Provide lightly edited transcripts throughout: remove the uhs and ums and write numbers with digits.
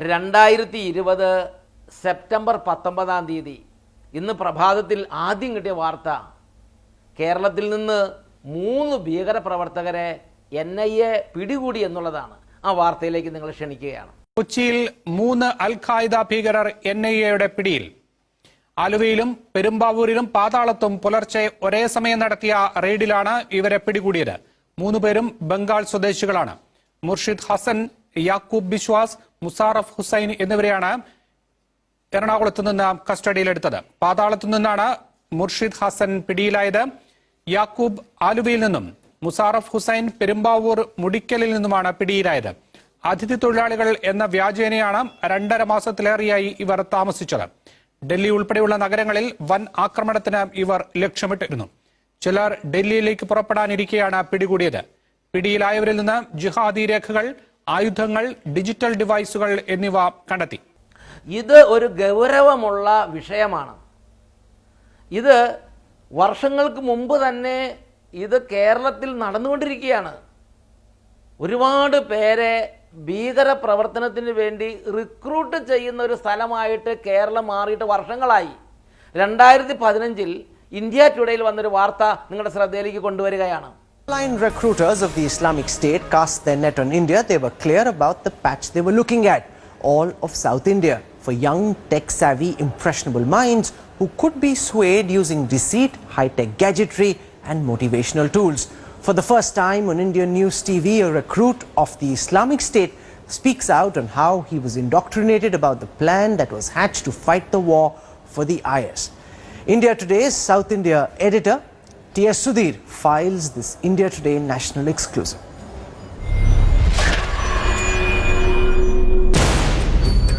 2020 September 19-ാം തീയതി ഇന്ന് പ്രഭാതത്തിൽ ആദ്യം കിട്ടിയ വാർത്ത കേരളത്തിൽ നിന്ന് 3 ഭീകരപ്രവർത്തകരെ NIA പിടികൂടി എന്നുള്ളതാണ്. ആ വാർത്തയിലേക്ക് നിങ്ങൾ ക്ഷണിക്കുകയാണ്. കൊച്ചിയിൽ 3 അൽ ഖായിദ ഭീകരർ NIAയുടെ പിടിയിൽ. ആലുവയിലും പെരുമ്പാവൂരിലും പാതാളത്തും പുലർച്ചെ ഒരേ സമയം നടത്തിയ റെയ്ഡിലാണ് ഇവരെ പിടികൂടിയത്. 3 പേരും ബംഗാൾ സ്വദേശികളാണ്. മുർഷിദ് ഹസൻ, യാക്കൂബ് ബിശ്വാസ്, മുസാറഫ് ഹുസൈൻ എന്നിവരെയാണ് എറണാകുളത്ത് നിന്ന് കസ്റ്റഡിയിലെടുത്തത്. പാതാളത്തു നിന്നാണ് മുർഷിദ് ഹസൻ പിടിയിലായത്. യാക്കൂബ് ആലുവയിൽ നിന്നും മുസാറഫ് ഹുസൈൻ പെരുമ്പാവൂർ മുടിക്കലിൽ നിന്നുമാണ് പിടിയിലായത്. അതിഥി തൊഴിലാളികൾ എന്ന വ്യാജേനയാണ് 2.5 മാസത്തിലേറെയായി ഇവർ താമസിച്ചത്. ഡൽഹി ഉൾപ്പെടെയുള്ള നഗരങ്ങളിൽ വൻ ആക്രമണത്തിന് ഇവർ ലക്ഷ്യമിട്ടിരുന്നു. ചിലർ ഡൽഹിയിലേക്ക് പുറപ്പെടാനിരിക്കെയാണ് പിടികൂടിയത്. പിടിയിലായവരിൽ നിന്ന് ജിഹാദി രേഖകൾ, ആയുധങ്ങൾ, ഡിജിറ്റൽ ഡിവൈസുകൾ എന്നിവ കണ്ടെത്തി. ഇത് ഒരു ഗൗരവമുള്ള വിഷയമാണ്. ഇത് വർഷങ്ങൾക്ക് മുമ്പ് തന്നെ ഇത് കേരളത്തിൽ നടന്നുകൊണ്ടിരിക്കുകയാണ്. ഒരുപാട് പേരെ ഭീകര പ്രവർത്തനത്തിന് വേണ്ടി റിക്രൂട്ട് ചെയ്യുന്ന ഒരു സ്ഥലമായിട്ട് കേരളം മാറിയിട്ട് വർഷങ്ങളായി. 2015 ഇന്ത്യ ടുഡേയിൽ വന്നൊരു വാർത്ത നിങ്ങളുടെ ശ്രദ്ധയിലേക്ക് കൊണ്ടുവരികയാണ്. Online recruiters of the Islamic State cast their net on India. They were clear about the patch they were looking at, all of South India, for young, tech-savvy, impressionable minds who could be swayed using deceit, high-tech gadgetry and motivational tools. For the first time on Indian News TV, a recruit of the Islamic State speaks out on how he was indoctrinated about the plan that was hatched to fight the war for the IS. India Today's South India editor T.S. Sudhir files this India Today national exclusive.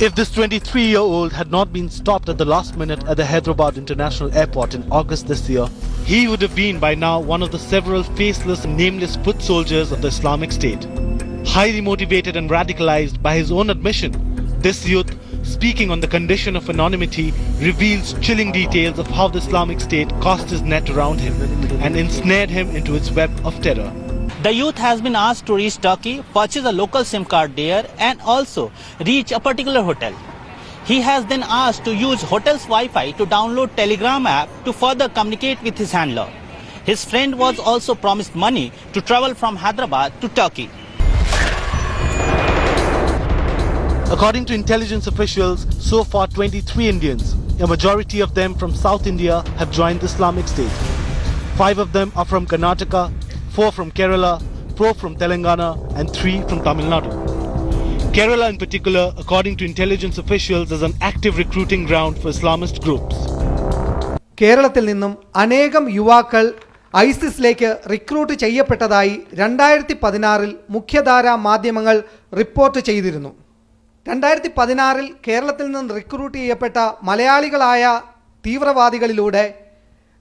If this 23-year-old had not been stopped at the last minute at the Hyderabad International Airport in August this year, he would have been by now one of the several faceless and nameless foot soldiers of the Islamic State. Highly motivated and radicalized by his own admission, this youth, speaking on the condition of anonymity, reveals chilling details of how the Islamic State cast his net around him and ensnared him into its web of terror. The youth has been asked to reach Turkey, purchase a local SIM card there and also reach a particular hotel. He has then asked to use hotel's Wi-Fi to download Telegram app to further communicate with his handler. His friend was also promised money to travel from Hyderabad to Turkey. According to intelligence officials, so far 23 Indians, a majority of them from South India, have joined the Islamic State. 5 of them are from Karnataka, 4 from Kerala, 4 from Telangana and 3 from Tamil Nadu. Kerala in particular, according to intelligence officials, is an active recruiting ground for Islamist groups. കേരളത്തിൽ നിന്നും അനേകം യുവാക്കൾ ഐസിസിലേക്ക് recruit ചെയ്യപ്പെട്ടതായി 2016 മുഖ്യധാരാ മാധ്യമങ്ങൾ report ചെയ്തിരുന്നു. 2016 കേരളത്തിൽ നിന്ന് recruit ചെയ്യപ്പെട്ട മലയാളികളായ തീവ്രവാദികളിലൂടെ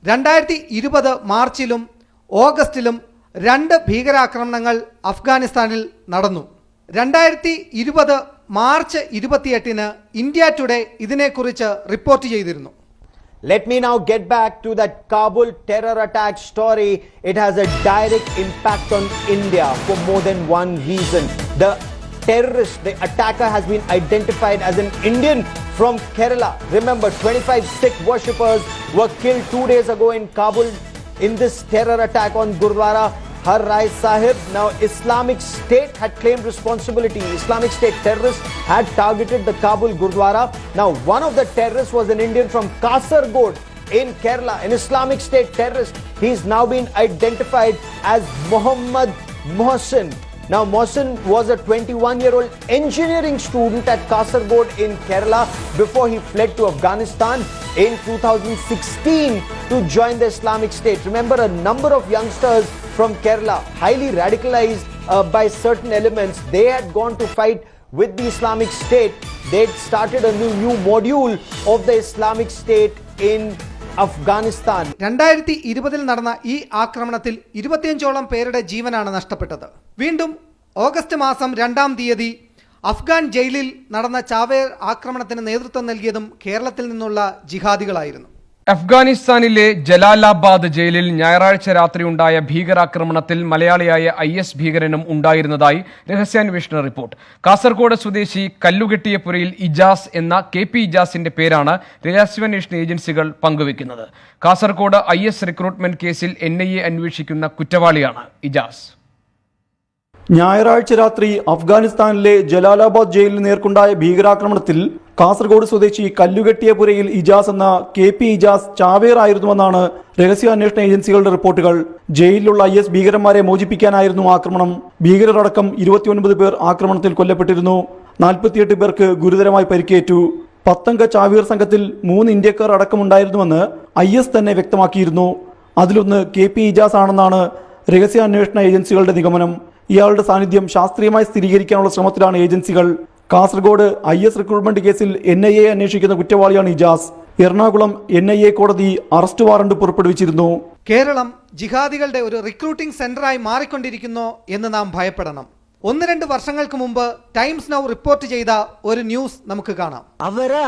2020 മാർച്ചിലും ഓഗസ്റ്റിലും 2 ഭീകരാക്രമണങ്ങൾ അഫ്ഗാനിസ്ഥാനിൽ നടന്നു. 2020 മാർച്ച് 28-ന് ഇന്ത്യ ടുഡേ ഇതിനെക്കുറിച്ച് റിപ്പോർട്ട് ചെയ്തിരുന്നു. Let me now get back to that Kabul terror attack story. It has a direct impact on India for more than one reason. The terrorist, the attacker, has been identified as an Indian from Kerala. Remember, 25 Sikh worshippers were killed 2 days ago in Kabul in this terror attack on Gurdwara Har Rai Sahib. Now, Islamic State had claimed responsibility. Islamic State terrorists had targeted the Kabul Gurdwara. Now, one of the terrorists was an Indian from Kasargod in Kerala, an Islamic State terrorist. He's now been identified as Muhammad Mohsin. Now, Mohsin was a 21-year-old engineering student at Kasargod in Kerala before he fled to Afghanistan in 2016 to join the Islamic State. Remember, a number of youngsters from Kerala, highly radicalized by certain elements, they had gone to fight with the Islamic State. They'd started a new module of the Islamic State in Afghanistan. 2020 നടന്ന ഈ ആക്രമണത്തിൽ 25ഓളം പേരുടെ ജീവനാണ് നഷ്ടപ്പെട്ടത്. വീണ്ടും August മാസം 2-ാം തീയതി അഫ്ഗാൻ ജയിലിൽ നടന്ന ചാവേർ ആക്രമണത്തിന് നേതൃത്വം നൽകിയതും കേരളത്തിൽ നിന്നുള്ള ജിഹാദികളായിരുന്നു. അഫ്ഗാനിസ്ഥാനിലെ ജലാലാബാദ് ജയിലിൽ ഞായറാഴ്ച രാത്രിയുണ്ടായ ഭീകരാക്രമണത്തിൽ മലയാളിയായ IS ഭീകരനും ഉണ്ടായിരുന്നതായി രഹസ്യാന്വേഷണ റിപ്പോർട്ട്. കാസർഗോഡ് സ്വദേശി കല്ലുകെട്ടിയപുരയിൽ ഇജാസ് എന്ന KP ഇജാസിന്റെ പേരാണ് രഹസ്യാന്വേഷണ ഏജൻസികൾ പങ്കുവെക്കുന്നത്. കാസർഗോഡ് IS റിക്രൂട്ട്മെന്റ് കേസിൽ NIA അന്വേഷിക്കുന്ന കുറ്റവാളിയാണ് ഇജാസ്. ഞായറാഴ്ച രാത്രി അഫ്ഗാനിസ്ഥാനിലെ ജലാലാബാദ് ജയിലിന് നേർക്കുണ്ടായ ഭീകരാക്രമണത്തിൽ കാസർഗോഡ് സ്വദേശി കല്ലുകെട്ടിയപുരയിൽ ഇജാസ് എന്ന KP ഇജാസ് ചാവേറായിരുന്നുവെന്നാണ് രഹസ്യാന്വേഷണ ഏജൻസികളുടെ റിപ്പോർട്ടുകൾ. ജയിലിലുള്ള IS ഭീകരന്മാരെ മോചിപ്പിക്കാനായിരുന്നു ആക്രമണം. ഭീകരരടക്കം 29 പേർ ആക്രമണത്തിൽ കൊല്ലപ്പെട്ടിരുന്നു. 48 പേർക്ക് ഗുരുതരമായി പരിക്കേറ്റു. 10-അംഗ ചാവേർ സംഘത്തിൽ 3 ഇന്ത്യക്കാർ അടക്കമുണ്ടായിരുന്നുവെന്ന് IS തന്നെ വ്യക്തമാക്കിയിരുന്നു. അതിലൊന്ന് KP ഇജാസ് ആണെന്നാണ് രഹസ്യാന്വേഷണ ഏജൻസികളുടെ നിഗമനം. ഇയാളുടെ സാന്നിധ്യം ശാസ്ത്രീയമായി സ്ഥിരീകരിക്കാനുള്ള ശ്രമത്തിലാണ് ഏജൻസികൾ. കാസർഗോഡ് IS റിക്രൂട്ട്മെന്റ് കേസിൽ NIA അന്വേഷിക്കുന്ന കുറ്റവാളിയാണ് ഇജാസ്. എറണാകുളം NIA കോടതി അറസ്റ്റ് വാറണ്ട് പുറപ്പെടുവിച്ചിരുന്നു. കേരളം ജിഹാദികളുടെ ഒരു റിക്രൂട്ടിംഗ് സെന്ററായി മാറിക്കൊണ്ടിരിക്കുന്നു എന്ന് നാം ഭയപ്പെടണം. 1-2 വർഷങ്ങൾക്ക് മുമ്പ് ടൈംസ് നൗ റിപ്പോർട്ട് ചെയ്ത ഒരു ന്യൂസ് നമുക്ക് കാണാം. അവരെ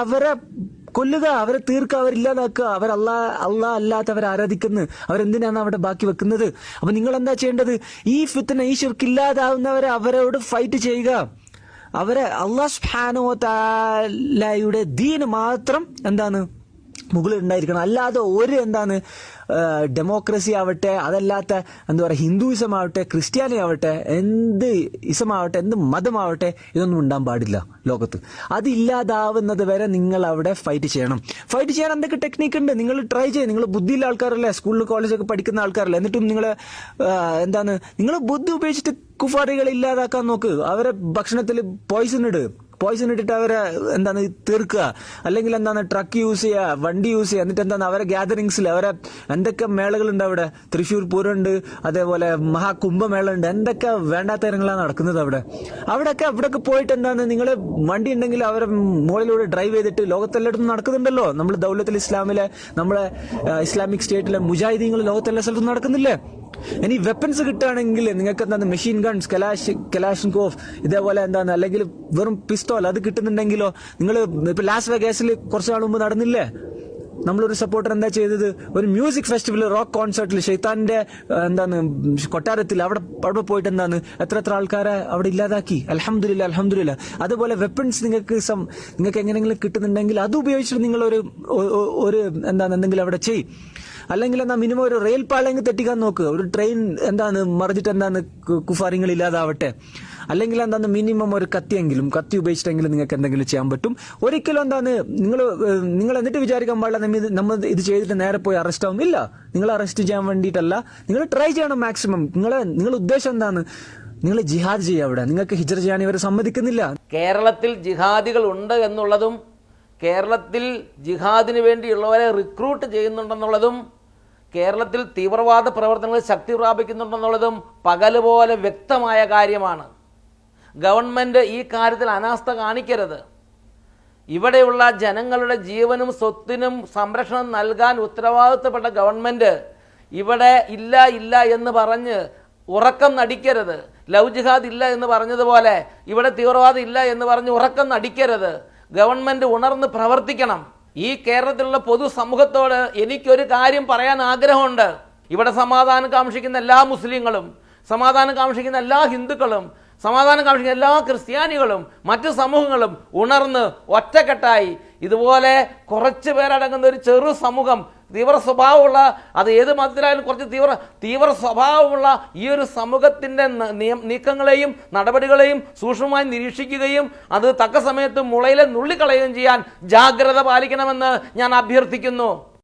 കൊല്ലുക, അവരെ തീർക്കുക, അവരില്ലാതാക്കുക, അല്ലാ അല്ലാത്തവരെ ആരാധിക്കുന്നു, അവരെന്തിനാണ് അവിടെ ബാക്കി വെക്കുന്നത്? അപ്പൊ നിങ്ങൾ എന്താ ചെയ്യേണ്ടത്? ഈ ഫിത്ന, ഈ ശിർക്ക് ഇല്ലാതാവുന്നവരെ അവരോട് ഫൈറ്റ് ചെയ്യുക. അവരെ അല്ലാഹു സുബ്ഹാനഹു വ തആലയുടെ ദീൻ മാത്രം മുകളിൽ ഉണ്ടായിരിക്കണം. അല്ലാതെ ഒരു ഡെമോക്രസി ആവട്ടെ, അതല്ലാത്ത ഹിന്ദുയിസം ആവട്ടെ, ക്രിസ്ത്യാനി ആവട്ടെ, എന്ത് ഇസമാവട്ടെ, എന്ത് മതമാവട്ടെ, ഇതൊന്നും ഉണ്ടാകാൻ പാടില്ല ലോകത്ത്. അതില്ലാതാവുന്നത് വരെ നിങ്ങൾ അവിടെ ഫൈറ്റ് ചെയ്യണം. ഫൈറ്റ് ചെയ്യാൻ എന്തൊക്കെ ടെക്നിക്ക് ഉണ്ട്, നിങ്ങൾ ട്രൈ ചെയ്യും. നിങ്ങൾ ബുദ്ധിയുള്ള ആൾക്കാരല്ലേ, സ്കൂളിൽ കോളേജൊക്കെ പഠിക്കുന്ന ആൾക്കാരല്ലേ, എന്നിട്ടും നിങ്ങൾ ബുദ്ധി ഉപയോഗിച്ചിട്ട് കുഫാറികളെ ഇല്ലാതാക്കാൻ നോക്ക്. അവരെ ഭക്ഷണത്തിൽ പോയിസൺ ഇട്ടിട്ട് അവരെ തീർക്കുക. അല്ലെങ്കിൽ ട്രക്ക് യൂസ് ചെയ്യുക, വണ്ടി യൂസ് ചെയ്യുക. എന്നിട്ട് അവരെ ഗ്യാതറിങ്സിൽ, അവരെ എന്തൊക്കെ മേളകളുണ്ട് അവിടെ. തൃശ്ശൂർ പൂരമുണ്ട്, അതേപോലെ മഹാകുംഭമേള ഉണ്ട്. എന്തൊക്കെ വേണ്ടാത്ത ഇനങ്ങളാണ് നടക്കുന്നത് അവിടെയൊക്കെ പോയിട്ട് നിങ്ങൾ വണ്ടി ഉണ്ടെങ്കിൽ അവരെ മുകളിലൂടെ ഡ്രൈവ് ചെയ്തിട്ട് ലോകത്തെല്ലായിടത്തും നടക്കുന്നുണ്ടല്ലോ. നമ്മൾ ദൗലത്തുൽ ഇസ്ലാമിലെ, നമ്മളെ ഇസ്ലാമിക് സ്റ്റേറ്റിലെ മുജാഹിദീങ്ങൾ ലോകത്തെല്ലാ സ്ഥലത്തും നടക്കുന്നില്ലേ? ഇനി വെപ്പൺസ് കിട്ടുകയാണെങ്കിൽ നിങ്ങൾക്ക് മെഷീൻ ഗൺസ്, കലാഷ്നിക്കോവ്, ഇതേപോലെ അല്ലെങ്കിൽ വെറും പിസ്റ്റോൾ അത് കിട്ടുന്നുണ്ടെങ്കിലോ, നിങ്ങൾ ഇപ്പൊ ലാസ് വേഗാസിൽ കുറച്ചു നാൾ മുമ്പ് നടന്നില്ലേ, നമ്മളൊരു സപ്പോർട്ടർ എന്താ ചെയ്തത്, ഒരു മ്യൂസിക് ഫെസ്റ്റിവൽ, റോക്ക് കോൺസേർട്ടിൽ ഷെയ്ത്താന്റെ കൊട്ടാരത്തിൽ അവിടെ പോയിട്ട് എത്ര ആൾക്കാരെ അവിടെ ഇല്ലാതാക്കി. അൽഹംദുലില്ലാ. അതുപോലെ വെപ്പൺസ് നിങ്ങൾക്ക് എങ്ങനെയെങ്കിലും കിട്ടുന്നുണ്ടെങ്കിൽ അത് ഉപയോഗിച്ചിട്ട് നിങ്ങൾ എന്തെങ്കിലും അവിടെ ചെയ്യും. അല്ലെങ്കിൽ മിനിമം ഒരു റെയിൽ പാളയെങ്കിൽ തെറ്റിക്കാൻ നോക്ക്. ഒരു ട്രെയിൻ മറിച്ചിട്ട് കുഫാരിങ്ങൾ ഇല്ലാതാവട്ടെ. അല്ലെങ്കിൽ മിനിമം ഒരു കത്തി ഉപയോഗിച്ചിട്ടെങ്കിലും നിങ്ങൾക്ക് എന്തെങ്കിലും ചെയ്യാൻ പറ്റും. ഒരിക്കലും നിങ്ങൾ എന്നിട്ട് വിചാരിക്കാൻ പാടില്ല നമ്മൾ ഇത് ചെയ്തിട്ട് നേരെ പോയി അറസ്റ്റ് ആവും. ഇല്ല, നിങ്ങൾ അറസ്റ്റ് ചെയ്യാൻ വേണ്ടിയിട്ടല്ല, നിങ്ങൾ ട്രൈ ചെയ്യണം മാക്സിമം. നിങ്ങളുടെ ഉദ്ദേശം നിങ്ങൾ ജിഹാദ് ചെയ്യുക. അവിടെ നിങ്ങൾക്ക് ഹിജ്റ ചെയ്യാൻ ഇവർ സമ്മതിക്കുന്നില്ല. കേരളത്തിൽ ജിഹാദികൾ ഉണ്ട് എന്നുള്ളതും കേരളത്തിൽ ജിഹാദിന് വേണ്ടിയുള്ളവരെ റിക്രൂട്ട് ചെയ്യുന്നുണ്ടെന്നുള്ളതും കേരളത്തിൽ തീവ്രവാദ പ്രവർത്തനങ്ങൾ ശക്തി പ്രാപിക്കുന്നുണ്ടെന്നുള്ളതും പകലുപോലെ വ്യക്തമായ കാര്യമാണ്. ഗവൺമെൻറ് ഈ കാര്യത്തിൽ അനാസ്ഥ കാണിക്കരുത്. ഇവിടെയുള്ള ജനങ്ങളുടെ ജീവനും സ്വത്തിനും സംരക്ഷണം നൽകാൻ ഉത്തരവാദിത്തപ്പെട്ട ഗവൺമെൻറ് ഇവിടെ ഇല്ല എന്ന് പറഞ്ഞ് ഉറക്കം നടിക്കരുത്. ലവ് ജിഹാദ് ഇല്ല എന്ന് പറഞ്ഞതുപോലെ ഇവിടെ തീവ്രവാദം ഇല്ല എന്ന് പറഞ്ഞ് ഉറക്കം നടിക്കരുത്. ഗവൺമെൻറ് ഉണർന്ന് പ്രവർത്തിക്കണം. ഈ കേരളത്തിലുള്ള പൊതുസമൂഹത്തോട് എനിക്കൊരു കാര്യം പറയാൻ ആഗ്രഹമുണ്ട്. ഇവിടെ സമാധാനം കാംക്ഷിക്കുന്ന എല്ലാ മുസ്ലിങ്ങളും, സമാധാനം കാംക്ഷിക്കുന്ന എല്ലാ ഹിന്ദുക്കളും, സമാധാനം കാംക്ഷിക്കുന്ന എല്ലാ ക്രിസ്ത്യാനികളും, മറ്റു സമൂഹങ്ങളും ഉണർന്ന് ഒറ്റക്കെട്ടായി ഇതുപോലെ കുറച്ച് പേരടങ്ങുന്ന ഒരു ചെറു സമൂഹം, തീവ്ര സ്വഭാവമുള്ള, അത് ഏത് മതത്തിലായാലും കുറച്ച് തീവ്ര സ്വഭാവമുള്ള ഈ ഒരു സമൂഹത്തിൻ്റെ നീക്കങ്ങളെയും നടപടികളെയും സൂക്ഷ്മമായി നിരീക്ഷിക്കുകയും അത് തക്ക സമയത്ത് മുളയിലെ നുള്ളിക്കളയുകയും ചെയ്യാൻ ജാഗ്രത പാലിക്കണമെന്ന് ഞാൻ അഭ്യർത്ഥിക്കുന്നു.